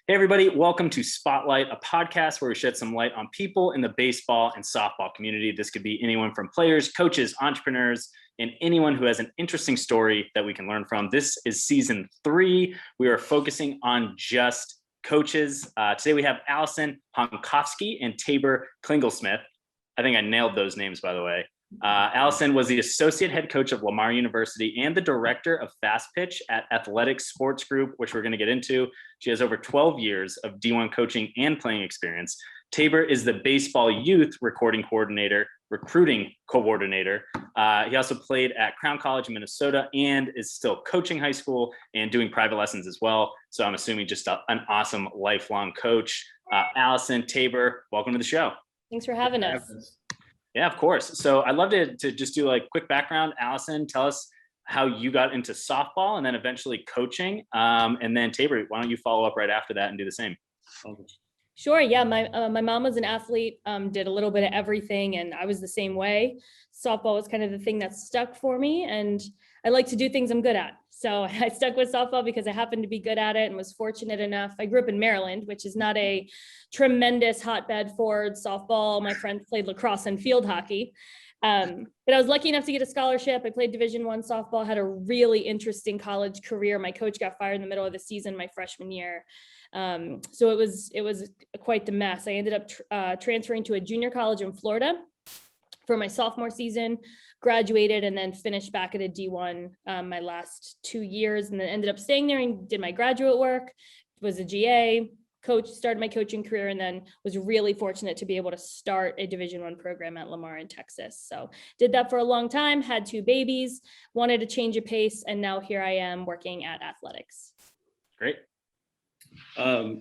Hey, everybody, welcome to Spotlight, a podcast where we shed some light on people in the baseball and softball community. This could be anyone from players, coaches, entrepreneurs, and anyone who has an interesting story that we can learn from. This is season 3. We are focusing on just coaches. Today we have Allison Honkofsky and Tabor Klinglesmith. I think I nailed those names, by the way. Allison was the associate head coach of Lamar University and the director of Fast Pitch at Athletics Sports Group, which we're going to get into. She has over 12 years of D1 coaching and playing experience. Tabor is the baseball youth recruiting coordinator. He also played at Crown College in Minnesota and is still coaching high school and doing private lessons as well. So I'm assuming just an awesome lifelong coach. Allison, Tabor, welcome to the show. Thanks for having us. Yeah, of course. So I'd love to just do like quick background. Allison, tell us how you got into softball and then eventually coaching. And then Tabor, why don't you follow up right after that and do the same? Sure. Yeah. My mom was an athlete, did a little bit of everything, and I was the same way. Softball was kind of the thing that stuck for me, and I like to do things I'm good at. So I stuck with softball because I happened to be good at it and was fortunate enough. I grew up in Maryland, which is not a tremendous hotbed for softball. My friends played lacrosse and field hockey. But I was lucky enough to get a scholarship. I played Division I softball, had a really interesting college career. My coach got fired in the middle of the season my freshman year. So it was quite the mess. I ended up transferring to a junior college in Florida for my sophomore season, graduated, and then finished back at a D1 my last 2 years, and then ended up staying there and did my graduate work, was a GA, coach, started my coaching career, and then was really fortunate to be able to start a Division I program at Lamar in Texas. So did that for a long time, had 2 babies, wanted to change a pace, and now here I am working at athletics. Great.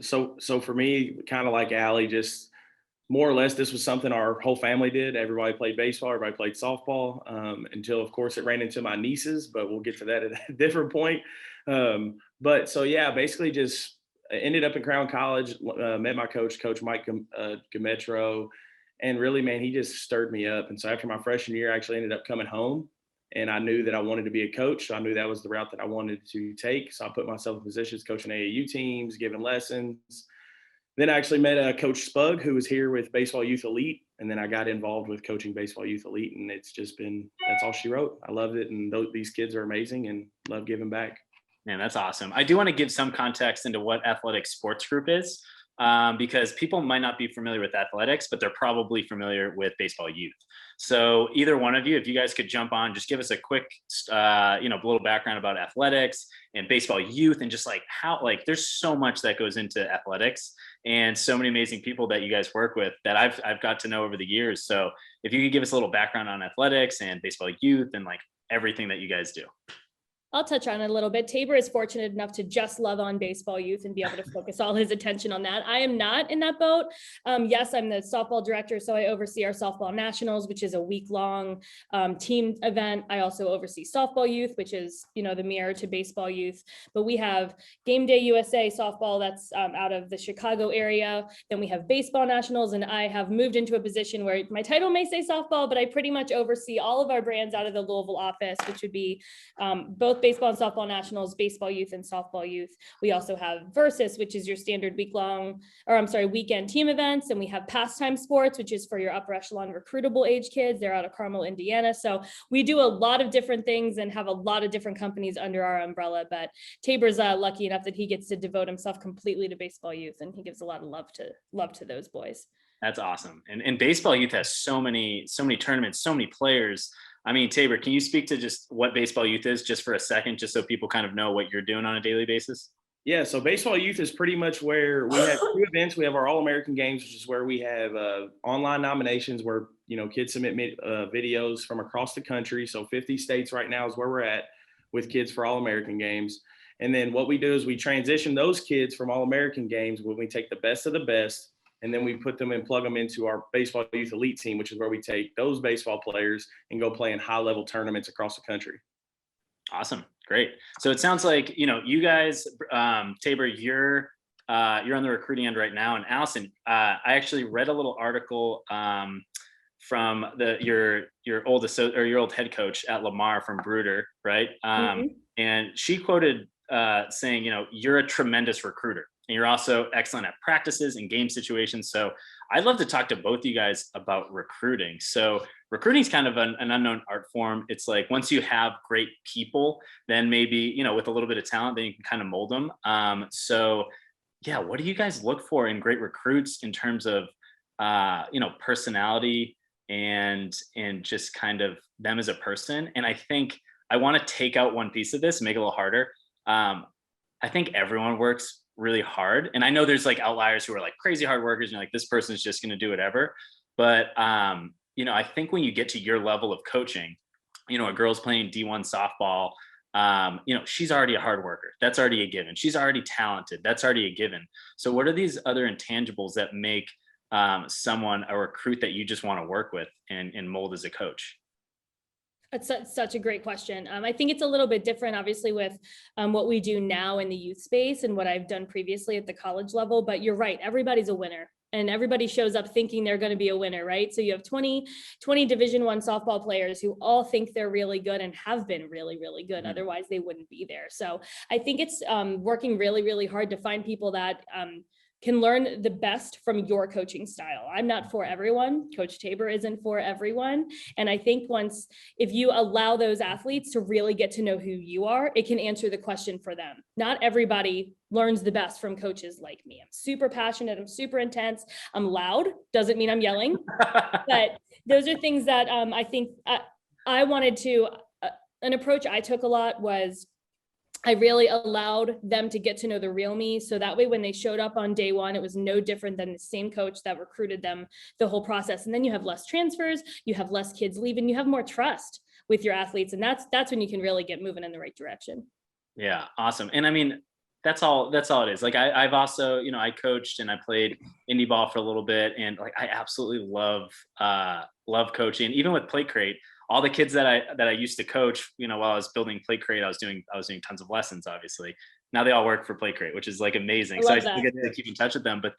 So for me, kind of like Allie, just more or less, this was something our whole family did. Everybody played baseball, everybody played softball, until, of course, it ran into my nieces, but we'll get to that at a different point. But so, yeah, basically just ended up in Crown College, met my coach, Coach Mike Gametro, and really, man, he just stirred me up. And so after my freshman year, I actually ended up coming home, and I knew that I wanted to be a coach. So I knew that was the route that I wanted to take. So I put myself in positions coaching AAU teams, giving lessons. Then I actually met Coach Spug, who was here with Baseball Youth Elite. And then I got involved with coaching Baseball Youth Elite. And it's just been, that's all she wrote. I loved it. And these kids are amazing and love giving back. Man, that's awesome. I do want to give some context into what Athletics Sports Group is, because people might not be familiar with athletics, but they're probably familiar with baseball youth. So either one of you, if you guys could jump on, just give us a quick, little background about athletics and baseball youth, and just like how, like, there's so much that goes into athletics and so many amazing people that you guys work with that I've got to know over the years. So if you could give us a little background on athletics and baseball youth and like everything that you guys do. I'll touch on it a little bit. Tabor is fortunate enough to just love on baseball youth and be able to focus all his attention on that. I am not in that boat. Yes, I'm the softball director, so I oversee our softball nationals, which is a week-long team event. I also oversee softball youth, which is, the mirror to baseball youth. But we have Game Day USA softball that's out of the Chicago area. Then we have baseball nationals, and I have moved into a position where my title may say softball, but I pretty much oversee all of our brands out of the Louisville office, which would be both baseball and softball nationals, baseball youth and softball youth. We also have Versus, which is your standard weekend team events. And we have Pastime Sports, which is for your upper echelon recruitable age kids. They're out of Carmel, Indiana. So we do a lot of different things and have a lot of different companies under our umbrella. But Tabor's lucky enough that he gets to devote himself completely to baseball youth, and he gives a lot of love to those boys. That's awesome. And baseball youth has so many tournaments, so many players. I mean, Tabor, can you speak to just what baseball youth is just for a second, just so people kind of know what you're doing on a daily basis? Yeah, so baseball youth is pretty much where we have 2 events. We have our All-American Games, which is where we have online nominations where, kids submit videos from across the country. So 50 states right now is where we're at with kids for All-American Games. And then what we do is we transition those kids from All-American Games when we take the best of the best, and then we put them and plug them into our Baseball Youth Elite team, which is where we take those baseball players and go play in high-level tournaments across the country. Awesome. Great. So it sounds like, you guys, Tabor, you're on the recruiting end right now. And Allison, I actually read a little article from your old head coach at Lamar from Bruder, right? And she quoted saying, you're a tremendous recruiter. and you're also excellent at practices and game situations. So I'd love to talk to both of you guys about recruiting. So recruiting is kind of an unknown art form. It's like once you have great people, then maybe, you know, with a little bit of talent, then you can kind of mold them. So yeah, what do you guys look for in great recruits in terms of, you know, personality and just kind of them as a person? And I think I want to take out one piece of this, make it a little harder. I think everyone works really hard. And I know there's like outliers who are like crazy hard workers and you're like, this person's just going to do whatever. But, you know, I think when you get to your level of coaching, you know, a girl's playing D1 softball, you know, she's already a hard worker. That's already a given. She's already talented. That's already a given. So what are these other intangibles that make someone a recruit that you just want to work with and mold as a coach? That's such a great question. I think it's a little bit different, obviously, with what we do now in the youth space and what I've done previously at the college level. But you're right, everybody's a winner. And everybody shows up thinking they're going to be a winner, right? So you have 20 Division I softball players who all think they're really good and have been really, really good. Otherwise, they wouldn't be there. So I think it's working really, really hard to find people that can learn the best from your coaching style. I'm not for everyone. Coach Tabor isn't for everyone. And I think if you allow those athletes to really get to know who you are, it can answer the question for them. Not everybody learns the best from coaches like me. I'm super passionate. I'm super intense. I'm loud. Doesn't mean I'm yelling. But those are things that I think I wanted to, an approach I took a lot was I really allowed them to get to know the real me. So that way, when they showed up on day one, it was no different than the same coach that recruited them the whole process. And then you have less transfers, you have less kids leaving, you have more trust with your athletes. And that's when you can really get moving in the right direction. Yeah. Awesome. And I mean, that's all it is. Like I've also, you know, I coached and I played indie ball for a little bit, and like, I absolutely love coaching. Even with Plate Crate, all the kids that I used to coach, you know, while I was building Plate Crate, I was doing tons of lessons, obviously. Now they all work for Plate Crate, which is like amazing. So I still get to keep in touch with them, but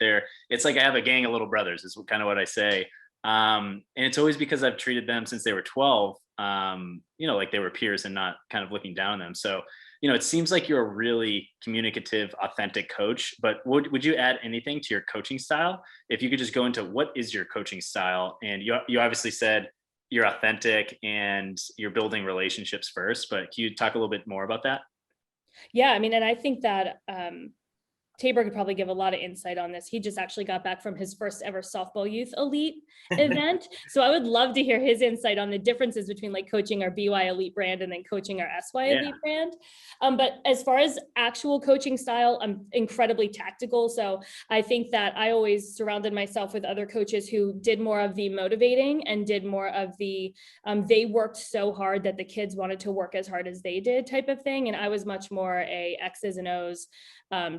it's like I have a gang of little brothers is kind of what I say. And it's always because I've treated them since they were 12, you know, like they were peers and not kind of looking down on them. So, you know, it seems like you're a really communicative, authentic coach, but would you add anything to your coaching style? If you could just go into what is your coaching style? And you obviously said you're authentic and you're building relationships first, but can you talk a little bit more about that? Yeah, I mean, and I think that Tabor could probably give a lot of insight on this. He just actually got back from his first ever softball youth elite event. So I would love to hear his insight on the differences between like coaching our BY elite brand and then coaching our SY elite brand. But as far as actual coaching style, I'm incredibly tactical. So I think that I always surrounded myself with other coaches who did more of the motivating and did more of the, they worked so hard that the kids wanted to work as hard as they did type of thing. And I was much more a X's and O's,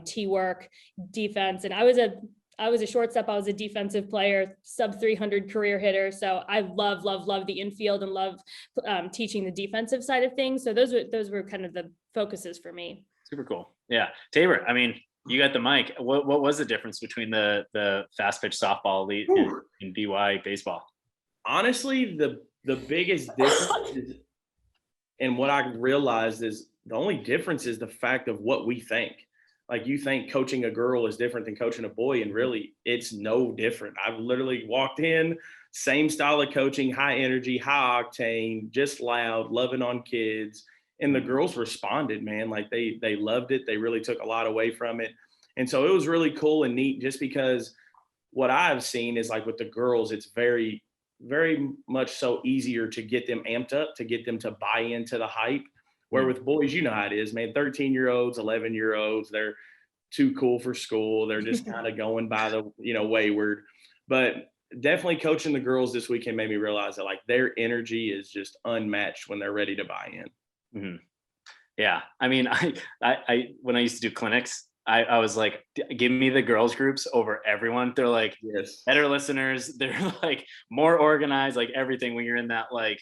T work, defense. And I was a shortstop. I was a defensive player, sub 300 career hitter. So I love the infield and love teaching the defensive side of things. So those were kind of the focuses for me. Super cool. Yeah. Tabor, I mean, you got the mic. What was the difference between the fast pitch softball elite and BY baseball? Honestly, the biggest difference is, and what I realized is the only difference is the fact of what we think. Like you think coaching a girl is different than coaching a boy, and really it's no different. I've literally walked in, same style of coaching, high energy, high octane, just loud, loving on kids. And the girls responded, man. Like they loved it. They really took a lot away from it. And so it was really cool and neat, just because what I've seen is like with the girls, it's very, very much so easier to get them amped up, to get them to buy into the hype. Where with boys, you know how it is, man, 13-year-olds, 11-year-olds, they're too cool for school. They're just kind of going by the, you know, wayward. But definitely coaching the girls this weekend made me realize that like their energy is just unmatched when they're ready to buy in. Mm-hmm. Yeah. I mean, I when I used to do clinics, I was like, give me the girls groups over everyone. They're like better listeners. They're like more organized, like everything when you're in that like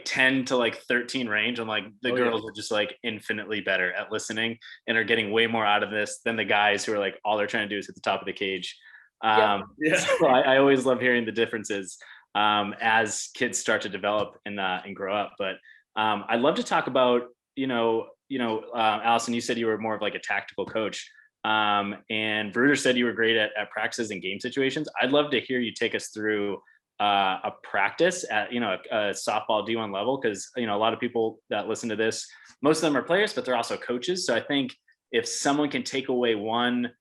10 to like 13 range. I'm like, the girls are just like infinitely better at listening and are getting way more out of this than the guys who are like, all they're trying to do is at the top of the cage. So I always love hearing the differences as kids start to develop and grow up. But I'd love to talk about, Allison, you said you were more of like a tactical coach. And Bruder said you were great at practices and game situations. I'd love to hear you take us through a practice at, a softball D1 level, because, a lot of people that listen to this, most of them are players, but they're also coaches. So I think if someone can take away one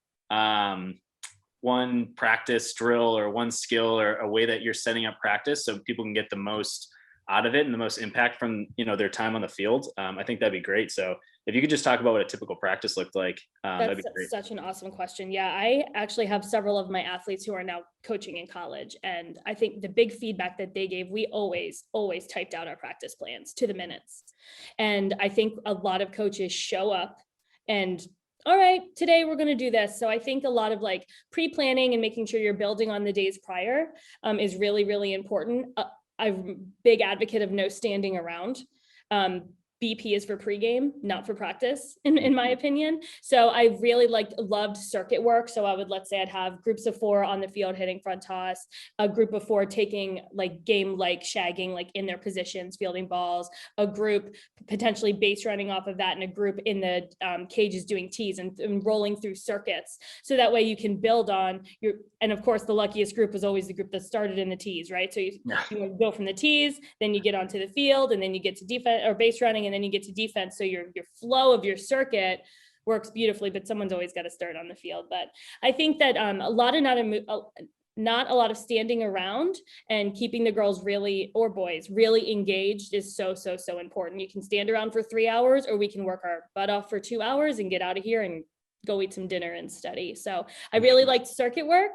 practice drill or one skill or a way that you're setting up practice so people can get the most out of it and the most impact from, their time on the field, I think that'd be great. So if you could just talk about what a typical practice looked like, that'd be great. Such an awesome question. Yeah, I actually have several of my athletes who are now coaching in college. And I think the big feedback that they gave, we always typed out our practice plans to the minutes. And I think a lot of coaches show up and, all right, today we're going to do this. So I think a lot of like pre-planning and making sure you're building on the days prior is really, really important. I'm a big advocate of no standing around. BP is for pregame, not for practice, in my opinion. So I really loved circuit work. So let's say I'd have groups of 4 on the field hitting front toss, a group of 4 taking game shagging, in their positions, fielding balls, a group potentially base running off of that, and a group in the cages doing tees and rolling through circuits. So that way you can build on and of course the luckiest group was always the group that started in the tees, right? So you go from the tees, then you get onto the field, and then you get to defense or base running, and then you get to defense. So your flow of your circuit works beautifully, but someone's always got to start on the field. But I think that not a lot of standing around and keeping the girls or boys really engaged is so important. You can stand around for 3 hours, or we can work our butt off for 2 hours and get out of here and go eat some dinner and study. So I really liked circuit work.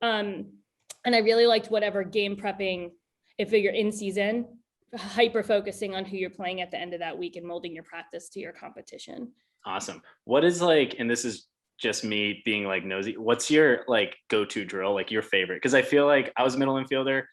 And I really liked whatever game prepping, if you're in season, hyper focusing on who you're playing at the end of that week and molding your practice to your competition. Awesome. What is and this is just me being nosy, what's your go-to drill, your favorite? Because I feel like I was a middle infielder.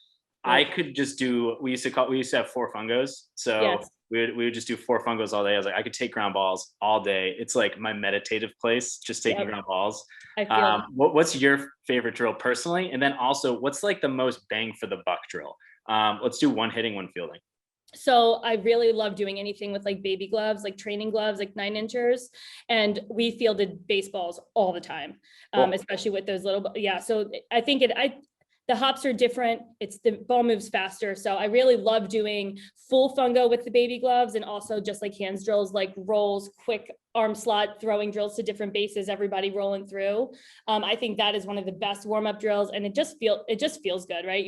I could just do, we used to have 4 fungos. So yes. we would just do 4 fungos all day. I was I could take ground balls all day. It's my meditative place, just taking ground balls. I feel what's your favorite drill personally? And then also what's the most bang for the buck drill? Let's do one hitting, one fielding. So I really love doing anything with baby gloves, training gloves, 9-inchers. And we fielded baseballs all the time, especially with those little, So I think the hops are different. The ball moves faster. So I really love doing full fungo with the baby gloves, and also just hands drills, rolls, quick arm slot, throwing drills to different bases, everybody rolling through. I think that is one of the best warm-up drills. And it just feels good, right?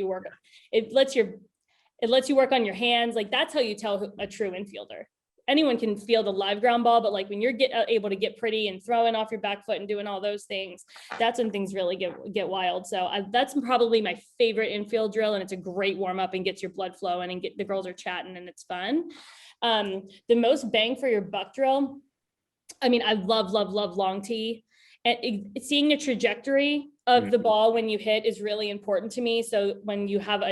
It lets you work on your hands. That's how you tell a true infielder. Anyone can field a live ground ball, but when you're able to get pretty and throwing off your back foot and doing all those things, that's when things really get wild. So that's probably my favorite infield drill, and it's a great warm up and gets your blood flowing and the girls are chatting and it's fun. The most bang for your buck drill, I love long tee, and seeing the trajectory of the ball when you hit is really important to me. So when you have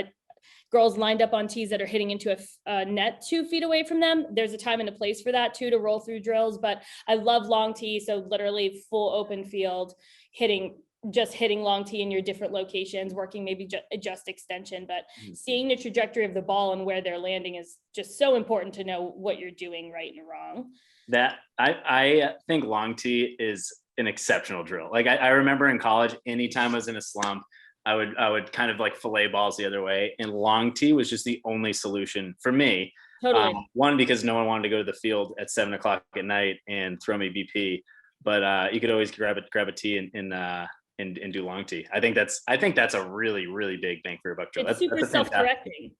girls lined up on tees that are hitting into a net 2 feet away from them, there's a time and a place for that too, to roll through drills. But I love long tee. So literally full open field, hitting long tee in your different locations, working maybe just extension, but seeing the trajectory of the ball and where they're landing is just so important to know what you're doing right and wrong. That I think long tee is an exceptional drill. I remember in college, anytime I was in a slump, I would kind of fillet balls the other way, and long tee was just the only solution for me. Totally. One, because no one wanted to go to the field at 7 o'clock at night and throw me BP, but you could always grab a tee and do long tee. I think that's a really, really big bang for your buck drill. It's super self-correcting.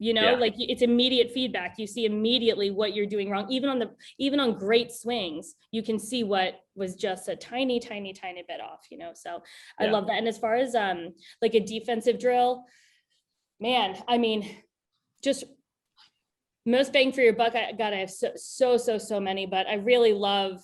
It's immediate feedback. You see immediately what you're doing wrong. Even on great swings, you can see what was just a tiny bit off, so I love that. And as far as a defensive drill, man, just most bang for your buck. I have so many, but I really love,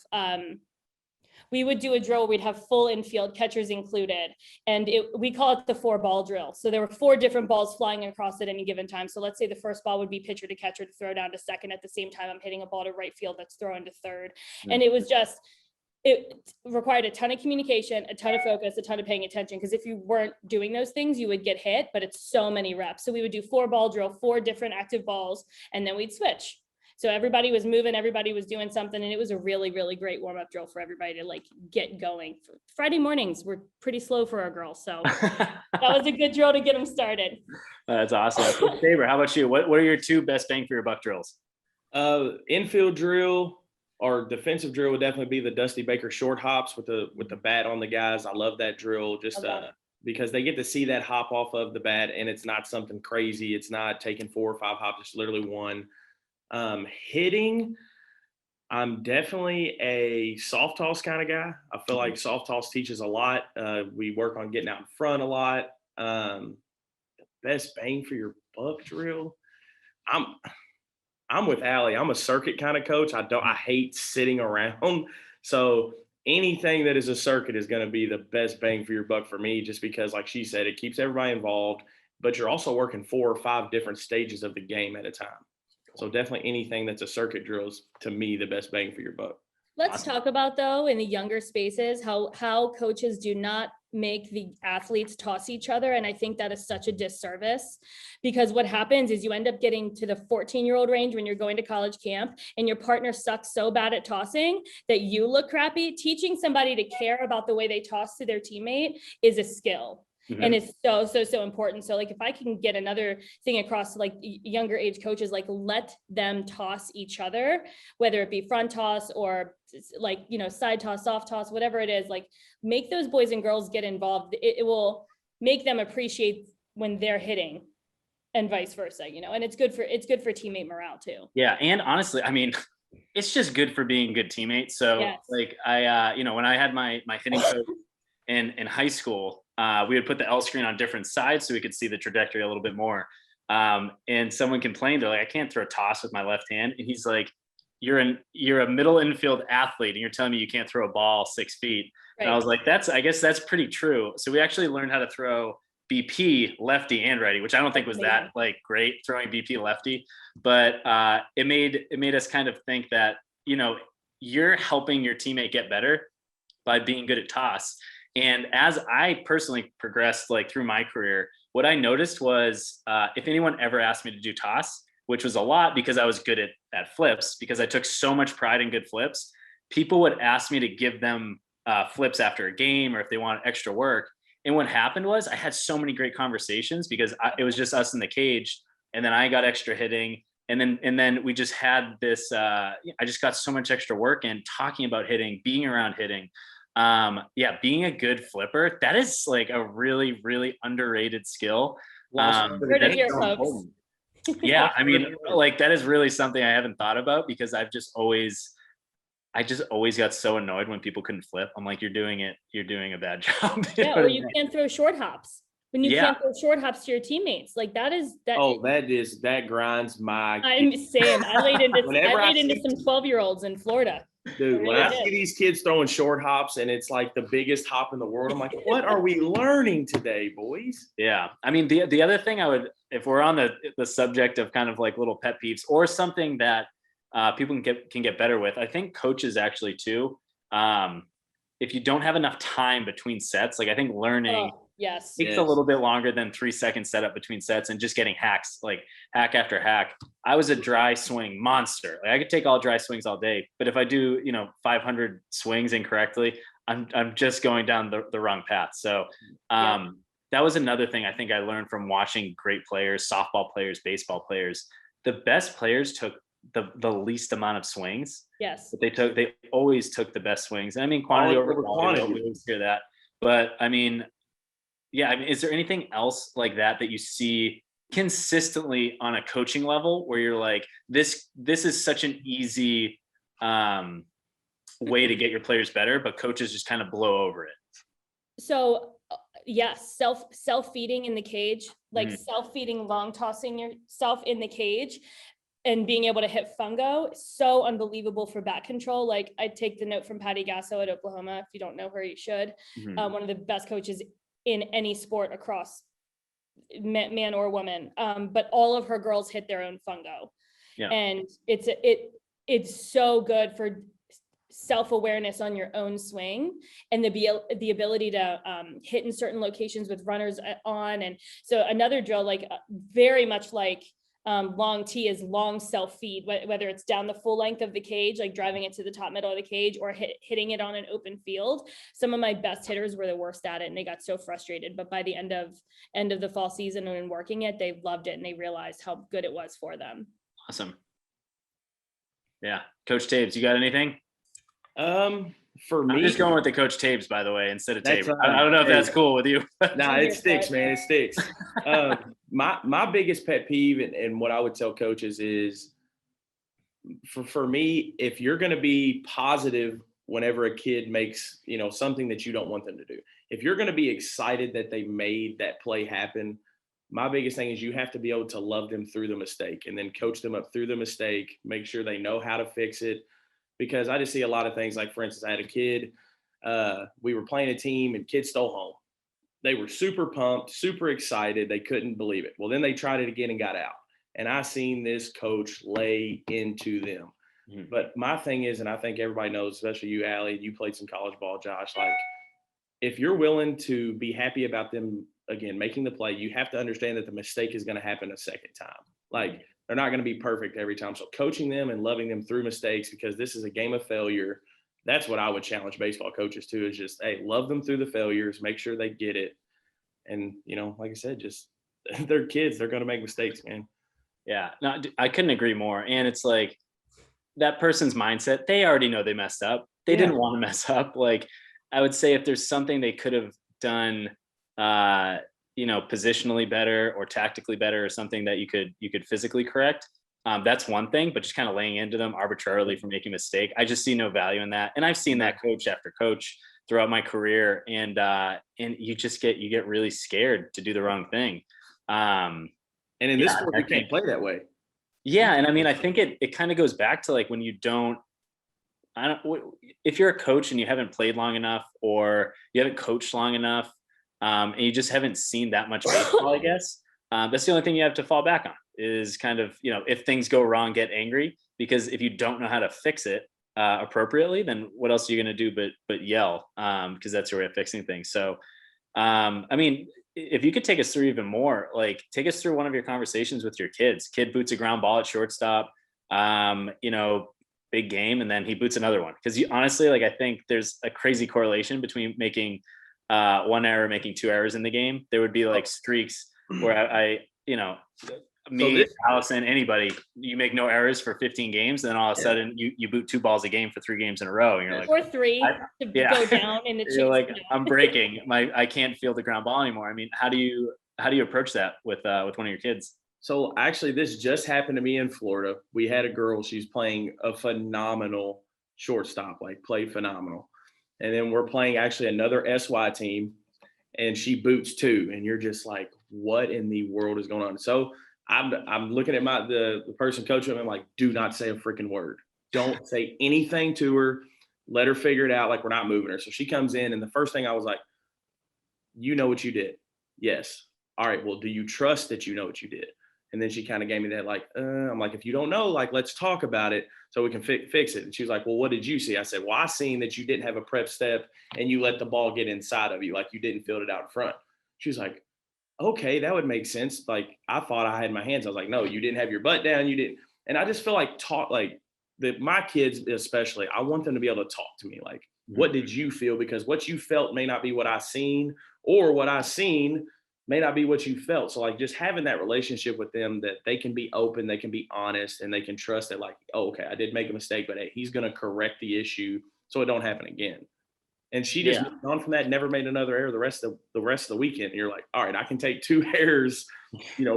we would do a drill where we'd have full infield, catchers included, and we call it the 4-ball drill. So there were 4 different balls flying across at any given time. So let's say the first ball would be pitcher to catcher to throw down to second. At the same time, I'm hitting a ball to right field that's thrown to third. And it required a ton of communication, a ton of focus, a ton of paying attention, because if you weren't doing those things, you would get hit, but it's so many reps. So we would do 4-ball drill, 4 different active balls, and then we'd switch. So everybody was moving, everybody was doing something, and it was a really, really great warm-up drill for everybody to like get going. Friday mornings were pretty slow for our girls, so that was a good drill to get them started. That's awesome. Saber, how about you? What are your 2 best bang for your buck drills? Infield drill or defensive drill would definitely be the Dusty Baker short hops with the bat on the guys. I love that drill just because they get to see that hop off of the bat, and it's not something crazy. It's not taking 4 or 5 hops. It's literally one. Hitting, I'm definitely a soft toss kind of guy. I feel like soft toss teaches a lot. We work on getting out in front a lot. Best bang for your buck drill. I'm with Allie. I'm a circuit kind of coach. I hate sitting around. So anything that is a circuit is going to be the best bang for your buck for me, just because, like she said, it keeps everybody involved, but you're also working 4 or 5 different stages of the game at a time. So definitely anything that's a circuit drill is, to me, the best bang for your buck. Let's talk about, though, in the younger spaces, how coaches do not make the athletes toss each other. And I think that is such a disservice, because what happens is you end up getting to the 14-year-old range when you're going to college camp and your partner sucks so bad at tossing that you look crappy. Teaching somebody to care about the way they toss to their teammate is a skill. Mm-hmm. And it's so important. So like, if I can get another thing across to like younger age coaches, like let them toss each other, whether it be front toss or like, you know, side toss, soft toss, whatever it is, like make those boys and girls get involved. It will make them appreciate when they're hitting and vice versa, you know, and it's good for teammate morale too. Yeah. And honestly, I mean, it's just good for being good teammates. So yes. Like I, you know, when I had my hitting coach in high school, we would put the L screen on different sides so we could see the trajectory a little bit more. And someone complained, they're like, I can't throw a toss with my left hand. And he's like, you're a middle infield athlete and you're telling me you can't throw a ball 6 feet. Right. And I was like, I guess that's pretty true. So we actually learned how to throw BP lefty and righty, which I don't think was that like great throwing BP lefty, but it made us kind of think that, you know, you're helping your teammate get better by being good at toss. And as I personally progressed like through my career, what I noticed was if anyone ever asked me to do toss, which was a lot because I was good at flips, because I took so much pride in good flips, people would ask me to give them flips after a game or if they want extra work. And what happened was I had so many great conversations because it was just us in the cage. And then I got extra hitting. And then we just had this, I just got so much extra work in talking about hitting, being around hitting. Being a good flipper, that is like a really, really underrated skill. Heard it here, folks. Yeah, I mean, like that is really something I haven't thought about because I just always got so annoyed when people couldn't flip. I'm like, you're doing a bad job. Yeah, or you can't throw short hops. When you can't throw short hops to your teammates, like that grinds my. I'm same. I laid into some 12-year-olds in Florida. Dude, when I see these kids throwing short hops and it's like the biggest hop in the world, I'm like, what are we learning today, boys? Yeah. I mean, the other thing I would, if we're on the subject of kind of like little pet peeves or something that people can get better with, I think coaches actually too, if you don't have enough time between sets, like I think learning takes a little bit longer than 3-second setup between sets and just getting hacks, like hack after hack. I was a dry swing monster. Like I could take all dry swings all day, but if I do, 500 swings incorrectly, I'm just going down the wrong path. So that was another thing I think I learned from watching great players, softball players, baseball players. The best players took the least amount of swings. Yes. But they always took the best swings. And I mean, quantity over quantity, we always hear that. But I mean, is there anything else like that you see consistently on a coaching level where you're like, this is such an easy way to get your players better, but coaches just kind of blow over it? So yes, self-feeding in the cage, like self-feeding, long tossing yourself in the cage and being able to hit fungo, so unbelievable for bat control. Like I take the note from Patty Gasso at Oklahoma. If you don't know her, you should. One of the best coaches in any sport across man or woman. But all of her girls hit their own fungo. Yeah. And it's so good for self-awareness on your own swing and the ability to hit in certain locations with runners on. And so another drill, like very much like long tee is long self feed, whether it's down the full length of the cage, like driving it to the top middle of the cage, or hitting it on an open field. Some of my best hitters were the worst at it, and they got so frustrated. But by the end of the fall season and working it, they loved it, and they realized how good it was for them. Awesome. Yeah, Coach Tabes, you got anything? For me, I'm just going with the Coach Tabes, by the way, instead of Tabes. I don't know if hey, that's cool with you. Nah, it sticks, man. It sticks. My biggest pet peeve and what I would tell coaches is for me, if you're going to be positive whenever a kid makes, something that you don't want them to do, if you're going to be excited that they made that play happen, my biggest thing is you have to be able to love them through the mistake and then coach them up through the mistake, make sure they know how to fix it. Because I just see a lot of things, like, for instance, I had a kid, we were playing a team and kids stole home. They were super pumped, super excited. They couldn't believe it. Well, then they tried it again and got out. And I seen this coach lay into them. Mm-hmm. But my thing is, and I think everybody knows, especially you, Allie, you played some college ball, Josh, like, if you're willing to be happy about them, again, making the play, you have to understand that the mistake is going to happen a second time. Like, they're not going to be perfect every time. So coaching them and loving them through mistakes, because this is a game of failure. That's what I would challenge baseball coaches to, is just, hey, love them through the failures, make sure they get it. And, like I said, just they're kids. They're going to make mistakes, man. Yeah, no, I couldn't agree more. And it's like that person's mindset, they already know they messed up. They didn't want to mess up. Like, I would say if there's something they could have done, positionally better or tactically better, or something that you could physically correct. That's one thing, but just kind of laying into them arbitrarily for making a mistake, I just see no value in that. And I've seen that coach after coach throughout my career, and you get really scared to do the wrong thing. And in this sport, you can't play that way. Yeah, and I mean, I think it kind of goes back to, like, when you if you're a coach and you haven't played long enough, or you haven't coached long enough, and you just haven't seen that much baseball, I guess. That's the only thing you have to fall back on, is kind of, if things go wrong, get angry, because if you don't know how to fix it appropriately, then what else are you going to do but yell, because that's your way of fixing things. So, I mean, if you could take us through even more, like, take us through one of your conversations with your kids. Kid boots a ground ball at shortstop, big game, and then he boots another one. Because honestly, like, I think there's a crazy correlation between making one error, making two errors in the game. There would be like streaks where Allison, anybody, you make no errors for 15 games, and then all of a sudden you boot two balls a game for 3 games in a row, and you're like, or three to go down, and you're like, I'm breaking I can't feel the ground ball anymore. I mean, how do you approach that with one of your kids? So actually, this just happened to me in Florida. We had a girl, she's playing a phenomenal shortstop, like, played phenomenal. And then we're playing actually another SY team, and she boots 2, and you're just like, what in the world is going on? So I'm looking at the person coaching them. I'm like, do not say a freaking word. Don't say anything to her. Let her figure it out. Like, we're not moving her. So she comes in, and the first thing I was like, you know what you did? Yes. All right. Well, do you trust that you know what you did? And then she kind of gave me that, like, I'm like, if you don't know, like, let's talk about it so we can fix it. And she was like, well, what did you see? I said, well, I seen that you didn't have a prep step and you let the ball get inside of you. Like, you didn't field it out in front. She was like, okay, that would make sense. Like, I thought I had my hands. I was like, no, you didn't have your butt down. You didn't. And I just feel like my kids, especially, I want them to be able to talk to me. Like, what did you feel? Because what you felt may not be what I seen, or what I seen may not be what you felt. So, like, just having that relationship with them, that they can be open, they can be honest, and they can trust that, like, oh, okay, I did make a mistake, but hey, he's going to correct the issue so it don't happen again. And she just moved on from that, never made another error the rest of the weekend. And you're like, all right, I can take 2 errors,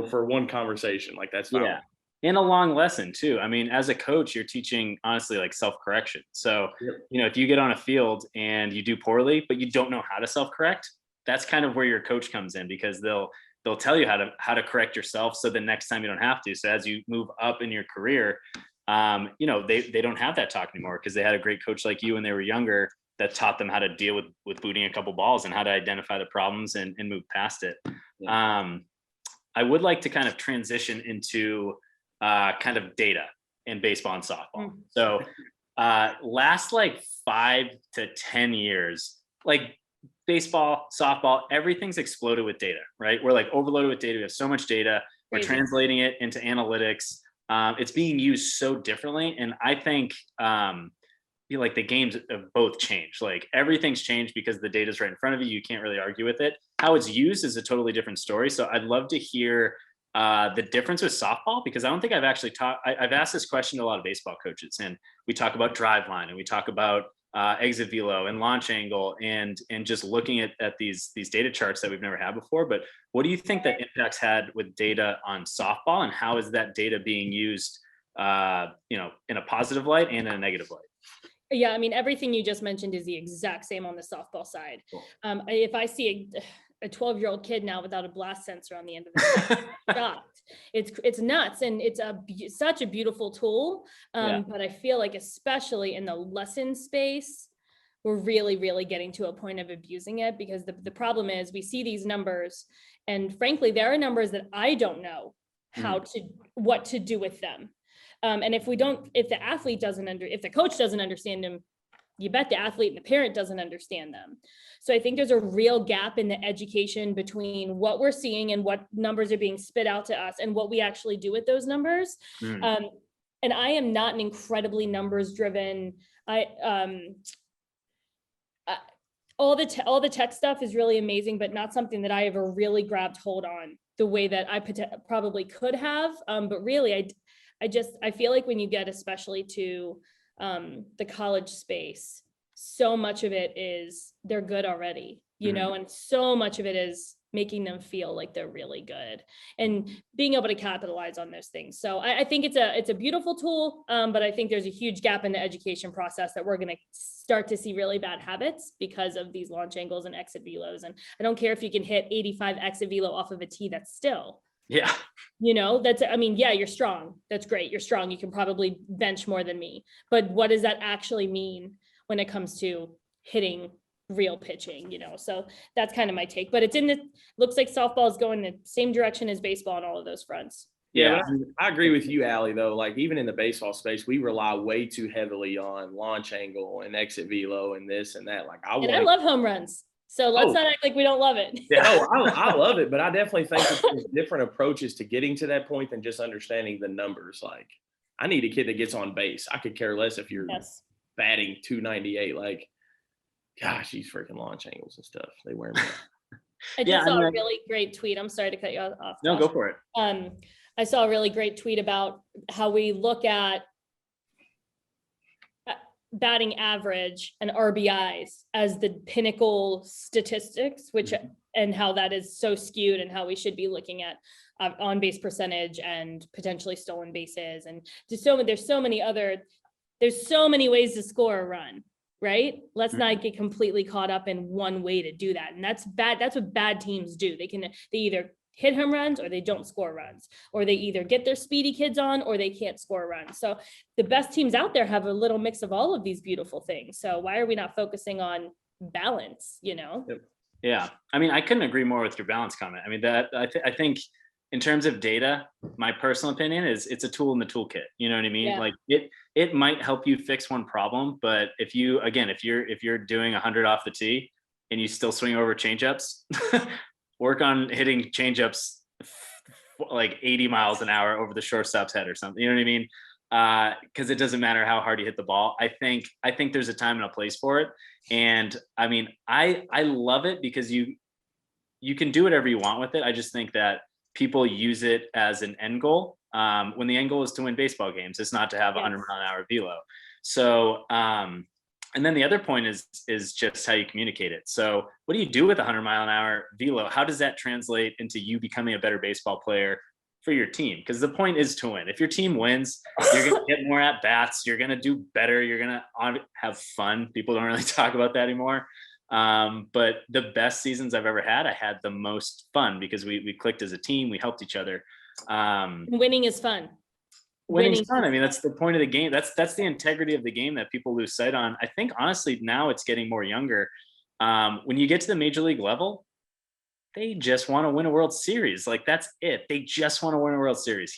for one conversation. Like, that's fine. Yeah. And a long lesson too. I mean, as a coach, you're teaching, honestly, like, self-correction. So, if you get on a field and you do poorly, but you don't know how to self-correct, that's kind of where your coach comes in, because they'll tell you how to correct yourself, so the next time you don't have to. So as you move up in your career, they don't have that talk anymore, because they had a great coach like you when they were younger that taught them how to deal with booting a couple balls and how to identify the problems and move past it. Yeah. I would like to kind of transition into kind of data in baseball and softball. So last like 5 to 10 years, like, baseball, softball, everything's exploded with data, right? We're like overloaded with data. We have so much data. We're translating it into analytics. It's being used so differently. And I think, feel like the games have both changed. Like everything's changed because the data's right in front of you. You can't really argue with it. How it's used is a totally different story. So I'd love to hear the difference with softball, because I don't think I've actually I've asked this question to a lot of baseball coaches, and we talk about drive line and we talk about exit velo and launch angle and just looking at these data charts that we've never had before. But what do you think that Impact's had with data on softball, and how is that data being used, in a positive light and in a negative light? Yeah, I mean, everything you just mentioned is the exact same on the softball side. Cool. If I see a 12-year-old kid now without a blast sensor on the end of the shocked. It's nuts, and it's such a beautiful tool. But I feel like especially in the lesson space, we're really, really getting to a point of abusing it, because the problem is we see these numbers, and frankly, there are numbers that I don't know what to do with them. And if the athlete if the coach doesn't understand them, you bet the athlete and the parent doesn't understand them. So I think there's a real gap in the education between what we're seeing and what numbers are being spit out to us and what we actually do with those numbers. And I am not an incredibly numbers driven. All the tech stuff is really amazing, but not something that I ever really grabbed hold on the way that I probably could have. But really, I feel like when you get especially to the college space, so much of it is they're good already, and so much of it is making them feel like they're really good and being able to capitalize on those things. So I think it's a beautiful tool, but I think there's a huge gap in the education process that we're going to start to see really bad habits because of these launch angles and exit velos. And I don't care if you can hit 85 exit velo off of a tee, that's still. Yeah. You're strong. That's great. You're strong. You can probably bench more than me. But what does that actually mean when it comes to hitting real pitching? So that's kind of my take. But looks like softball is going the same direction as baseball on all of those fronts. Yeah, I agree with you, Allie, though. Like even in the baseball space, we rely way too heavily on launch angle and exit velo and this and that. Like I love home runs. So let's not act like we don't love it. Yeah, I love it, but I definitely think there's different approaches to getting to that point than just understanding the numbers. Like, I need a kid that gets on base. I could care less if you're batting 298. Like, gosh, these freaking launch angles and stuff, they wear me out. I just saw a really great tweet. I'm sorry to cut you off. No, go for it. I saw a really great tweet about how we look at batting average and RBIs as the pinnacle statistics, and how that is so skewed, and how we should be looking at on base percentage and potentially stolen bases. And there's so many ways to score a run, right? Let's not get completely caught up in one way to do that. And that's bad. That's what bad teams do. They either hit home runs or they don't score runs, or they either get their speedy kids on or they can't score runs. So the best teams out there have a little mix of all of these beautiful things. So why are we not focusing on balance, Yeah. I mean, I couldn't agree more with your balance comment. I mean, I think in terms of data, my personal opinion is it's a tool in the toolkit. You know what I mean? Yeah. Like it might help you fix one problem, but if you're doing 100 off the tee and you still swing over changeups, work on hitting changeups like 80 miles an hour over the shortstop's head or something. You know what I mean? Because it doesn't matter how hard you hit the ball. I think there's a time and a place for it. And I mean, I love it because you can do whatever you want with it. I just think that people use it as an end goal. When the end goal is to win baseball games, it's not to have 100-mile-an-hour velo. So, and then the other point is just how you communicate it. So what do you do with a 100-mile-an-hour velo? How does that translate into you becoming a better baseball player for your team? Because the point is to win. If your team wins, you're going to get more at bats. You're going to do better. You're going to have fun. People don't really talk about that anymore. But the best seasons I've ever had, I had the most fun because we clicked as a team. We helped each other. Winning is fun. Winning's fun. I mean, that's the point of the game. That's the integrity of the game that people lose sight on. I think honestly now it's getting more younger. When you get to the major league level, they just want to win a World Series. Like that's it. They just want to win a World Series.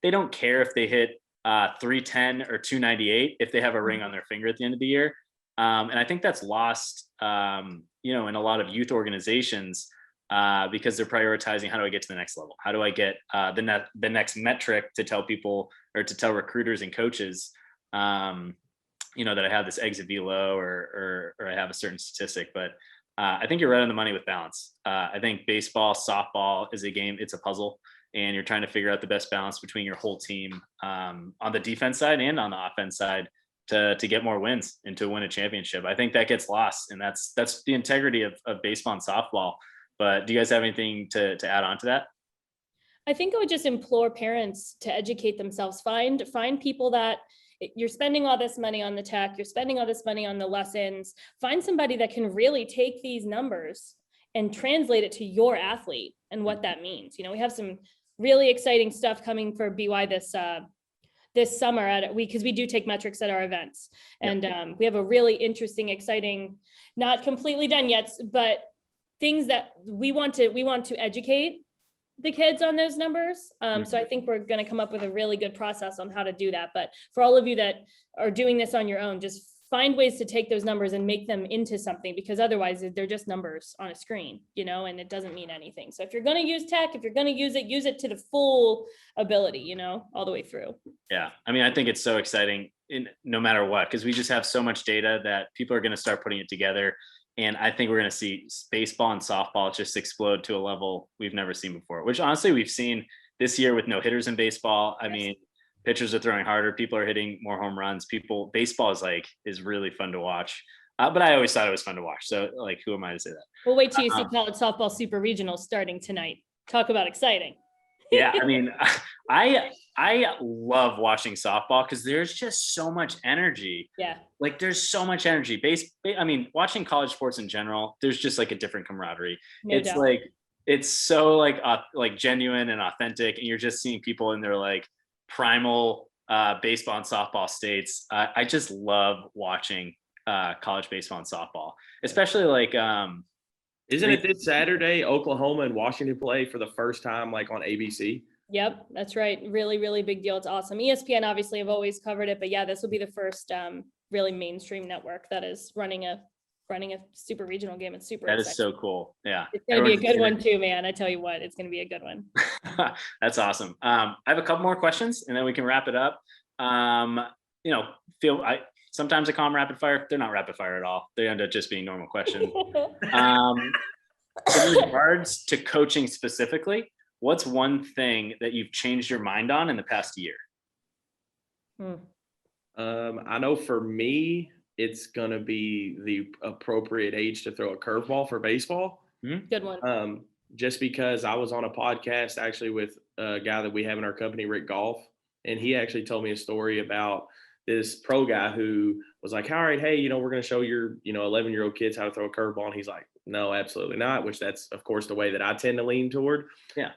They don't care if they hit 310 or 298 if they have a ring on their finger at the end of the year. And I think that's lost, in a lot of youth organizations. because they're prioritizing, how do I get to the next level? How do I get the next metric to tell people, or to tell recruiters and coaches, that I have this exit velo or I have a certain statistic. But I think you're right on the money with balance. I think baseball, softball is a game, it's a puzzle, and you're trying to figure out the best balance between your whole team on the defense side and on the offense side to get more wins and to win a championship. I think that gets lost, and that's the integrity of baseball and softball. But do you guys have anything to add on to that? I think I would just implore parents to educate themselves. Find people that, you're spending all this money on the tech, you're spending all this money on the lessons. Find somebody that can really take these numbers and translate it to your athlete and what that means. We have some really exciting stuff coming for BY this summer because we do take metrics at our events. And we have a really interesting, exciting, not completely done yet, but things that we want to educate the kids on those numbers. So I think we're going to come up with a really good process on how to do that. But for all of you that are doing this on your own, just find ways to take those numbers and make them into something, because otherwise they're just numbers on a screen, and it doesn't mean anything. So if you're going to use tech, if you're going to use it to the full ability, all the way through. Yeah. I mean, I think it's so exciting no matter what, because we just have so much data that people are going to start putting it together. And I think we're going to see baseball and softball just explode to a level we've never seen before, which honestly we've seen this year with no hitters in baseball. I mean, pitchers are throwing harder. People are hitting more home runs. Baseball is really fun to watch. But I always thought it was fun to watch. So who am I to say that? Well, wait till you see college softball super regional starting tonight. Talk about exciting. Yeah. I mean, I love watching softball because there's just so much energy. Yeah. There's so much energy. Watching college sports in general, there's just a different camaraderie. No doubt. It's so genuine and authentic, and you're just seeing people in their primal baseball and softball states. I just love watching college baseball and softball, especially Isn't it this Saturday, Oklahoma and Washington play for the first time on ABC? Yep, that's right. Really, really big deal. It's awesome. ESPN obviously have always covered it, but yeah, this will be the first really mainstream network that is running a super regional game. It's super That exciting. Is so cool. Yeah. It's going to be a good one too, man. I tell you what, it's going to be a good one. That's awesome. I have a couple more questions and then we can wrap it up. Sometimes I call them rapid fire. They're not rapid fire at all. They end up just being normal questions. In regards to coaching specifically, what's one thing that you've changed your mind on in the past year? I know for me, it's going to be the appropriate age to throw a curveball for baseball. Good one. Just because I was on a podcast actually with a guy that we have in our company, Rick Golf, and he actually told me a story about this pro guy who was like, all right, hey, we're going to show your, 11-year-old kids how to throw a curveball. And he's like, no, absolutely not, which that's, of course, the way that I tend to lean toward. Yeah.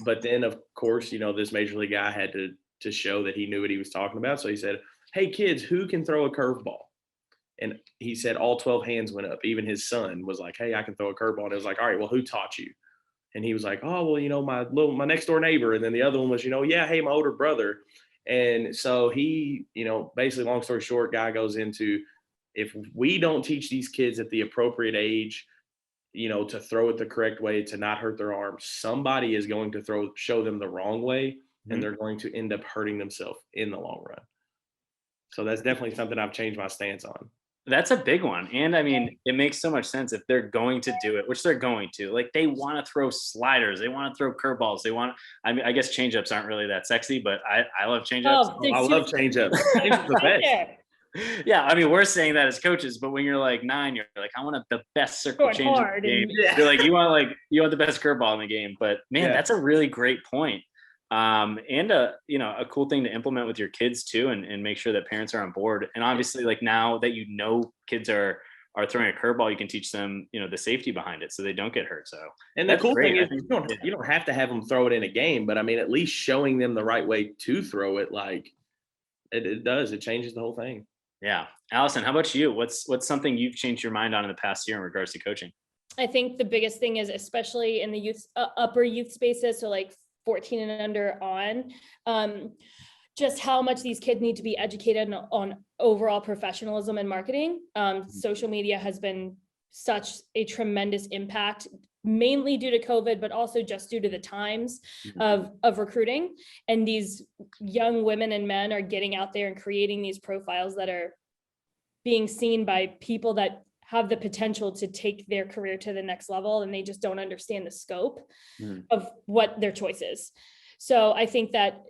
But then, of course, this major league guy had to show that he knew what he was talking about. So he said, hey, kids, who can throw a curveball? And he said all 12 hands went up. Even his son was like, hey, I can throw a curveball. And it was like, all right, well, who taught you? And he was like, oh, well, my next door neighbor. And then the other one was, yeah, hey, my older brother. And so he, basically, long story short, guy goes into, if we don't teach these kids at the appropriate age, to throw it the correct way, to not hurt their arms, somebody is going to show them the wrong way, and they're going to end up hurting themselves in the long run. So that's definitely something I've changed my stance on. That's a big one. And I mean, it makes so much sense if they're going to do it, which they're going to. They want to throw sliders. They want to throw curveballs. I guess changeups aren't really that sexy, but I love changeups. I love changeups. The best. Yeah, I mean, we're saying that as coaches, but when you're 9, you're like, I want the best circle change in the game. You're like, you want the best curveball in the game. But man, that's a really great point. And a cool thing to implement with your kids too, and make sure that parents are on board. And obviously, now that kids are throwing a curveball, you can teach them the safety behind it so they don't get hurt. So, and the cool thing is you don't have to have them throw it in a game, but I mean, at least showing them the right way to throw it, it changes the whole thing. Yeah. Allison, how about you? What's something you've changed your mind on in the past year in regards to coaching? I think the biggest thing is, especially in the youth upper youth spaces, so 14 and under on, just how much these kids need to be educated on overall professionalism and marketing. Social media has been such a tremendous impact, mainly due to COVID, but also just due to the times of recruiting. And these young women and men are getting out there and creating these profiles that are being seen by people that have the potential to take their career to the next level, and they just don't understand the scope of what their choice is. So I think that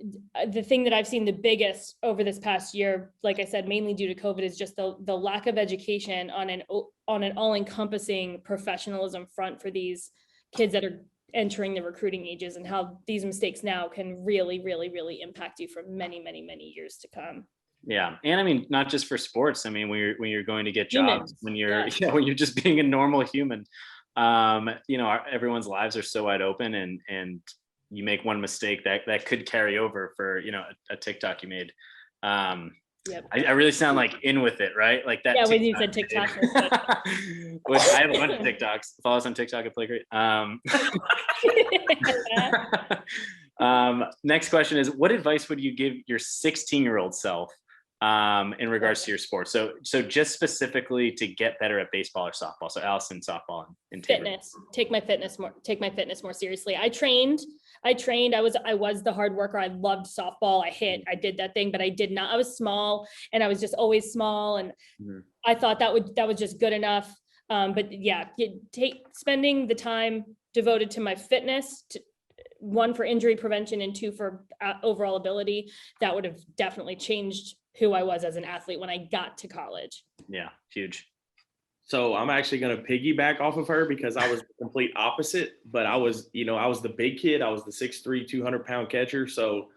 the thing that I've seen the biggest over this past year, like I said, mainly due to COVID, is just the lack of education on an all-encompassing professionalism front for these kids that are entering the recruiting ages, and how these mistakes now can really, really, really impact you for many, many, many years to come. Yeah. And I mean, not just for sports. I mean, when you're going to get jobs, when you're, yeah. when you're just being a normal human, everyone's lives are so wide open, and you make one mistake that could carry over for, a TikTok you made. Yep. I really sound like in with it, right? Like that. Yeah, when you said TikTok. Which I have a bunch of TikToks. Follow us on TikTok at Play Great. Next question is, what advice would you give your 16-year-old self in regards to your sport? So just specifically to get better at baseball or softball. So Allison, softball and fitness. Take my fitness more seriously. I trained. I was the hard worker. I loved softball. I did that thing, but I was small, and I was just always small. And I thought that was just good enough. But yeah, spending the time devoted to my fitness, one for injury prevention and two for overall ability, that would have definitely changed who I was as an athlete when I got to college. Yeah, huge. So I'm actually going to piggyback off of her, because I was the complete opposite, but I was the big kid. I was the 6'3", 200-pound catcher. So,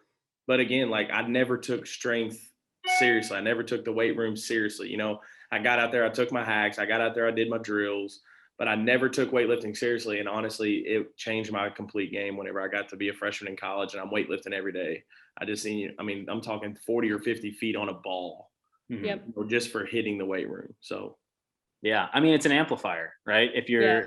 but again, like, I never took strength seriously. I never took the weight room seriously. I got out there, I took my hacks, I got out there, I did my drills, but I never took weightlifting seriously. And honestly, it changed my complete game whenever I got to be a freshman in college, and I'm weightlifting every day. I'm talking 40 or 50 feet on a ball, just for hitting the weight room. So. Yeah. I mean, it's an amplifier, right? If you're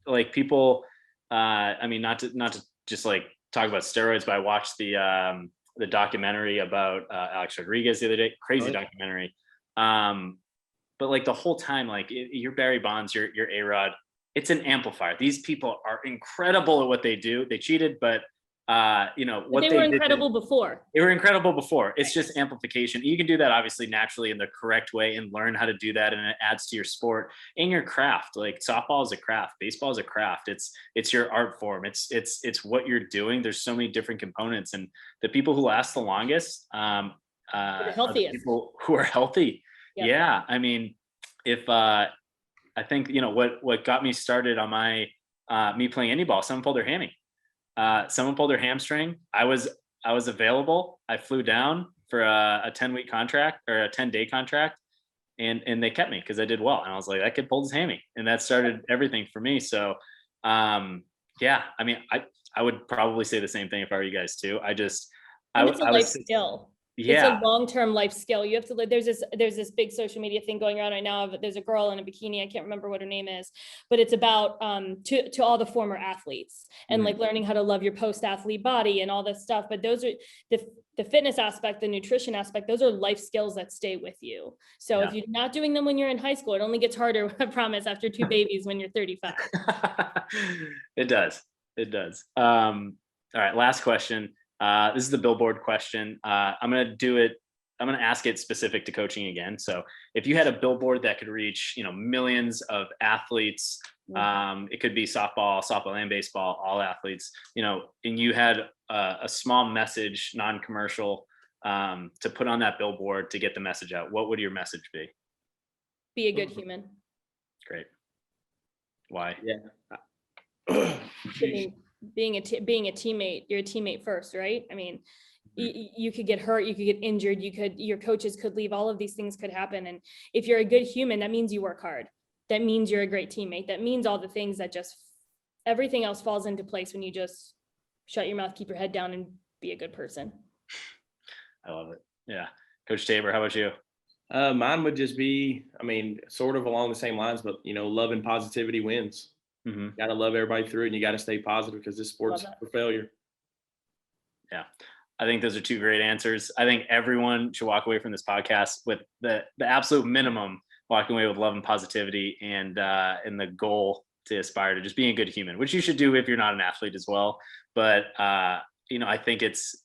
like people, not to just like talk about steroids, but I watched the documentary about Alex Rodriguez the other day, crazy documentary. But like the whole time, like you're Barry Bonds, you're A-Rod, it's an amplifier. These people are incredible at what they do. They cheated, but what they were incredible before. They were incredible before. It's just amplification. You can do that obviously naturally in the correct way and learn how to do that, and it adds to your sport and your craft. Like softball is a craft, baseball is a craft. It's your art form. It's what you're doing. There's so many different components, and the people who last the longest the healthiest. are the people who are healthy. Yep. Yeah. I mean, if I think what got me started on my me playing any ball, someone pulled their hammy. Someone pulled their hamstring. I was available. I flew down for a 10-week contract or a 10-day contract, and they kept me because I did well. And I was like, that kid pulled his hammy, and that started everything for me. So, yeah, I mean, I would probably say the same thing if I were you guys too. It's a life skill. Yeah. It's a long-term life skill. You have to live. There's this big social media thing going around right now. There's a girl in a bikini. I can't remember what her name is, but it's about to all the former athletes and like learning how to love your post-athlete body and all this stuff. But those are the fitness aspect, the nutrition aspect. Those are life skills that stay with you. So if you're not doing them when you're in high school, it only gets harder, I promise, after 2 babies when you're 35. It does. All right, last question. This is the billboard question. I'm going to ask it specific to coaching again. So if you had a billboard that could reach, millions of athletes, it could be softball and baseball, all athletes, and you had a small message, non-commercial, to put on that billboard to get the message out, what would your message be? Be a good human. Great. Why? Yeah. Being a teammate, you're a teammate first, right? I mean, you could get hurt, you could get injured, your coaches could leave, all of these things could happen. And if you're a good human, that means you work hard. That means you're a great teammate. That means all the things that everything else falls into place when you just shut your mouth, keep your head down, and be a good person. I love it. Yeah. Coach Tabor, how about you? Mine would just be, sort of along the same lines, but love and positivity wins. You got to love everybody through it, and you got to stay positive, because this sport's for failure. Yeah. I think those are 2 great answers. I think everyone should walk away from this podcast with the absolute minimum, walking away with love and positivity and the goal to aspire to just being a good human, which you should do if you're not an athlete as well. But I think it's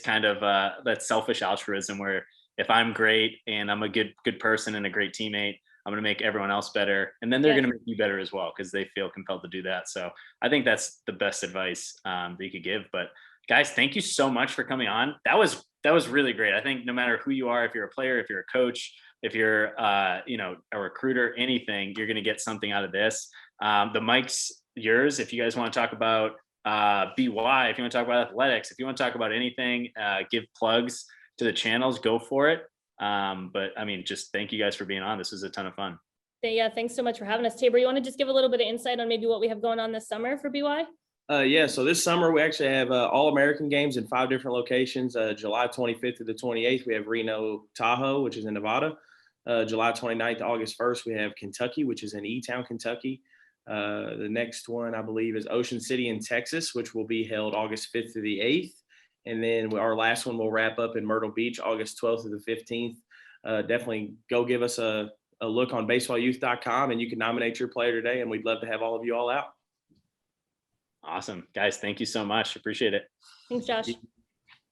kind of that selfish altruism where if I'm great and I'm a good person and a great teammate, I'm going to make everyone else better, and then they're going to make you better as well because they feel compelled to do that. So I think that's the best advice that you could give. But guys, thank you so much for coming on. That was really great. I think no matter who you are, if you're a player, if you're a coach, if you're a recruiter, anything, you're going to get something out of this. The mic's yours. If you guys want to talk about BY, if you want to talk about athletics, if you want to talk about anything, give plugs to the channels, go for it. But I mean, just thank you guys for being on. This was a ton of fun. Yeah, thanks so much for having us. Tabor, you want to just give a little bit of insight on maybe what we have going on this summer for BY? Yeah, so this summer we actually have All-American games in 5 different locations. July 25th to the 28th, we have Reno, Tahoe, which is in Nevada. July 29th to August 1st, we have Kentucky, which is in E-Town, Kentucky. The next one, I believe, is Ocean City in Texas, which will be held August 5th to the 8th. And then our last one will wrap up in Myrtle Beach, August 12th to the 15th. Definitely go give us a look on baseballyouth.com, and you can nominate your player today, and we'd love to have all of you all out. Awesome. Guys, thank you so much. Appreciate it. Thanks, Josh.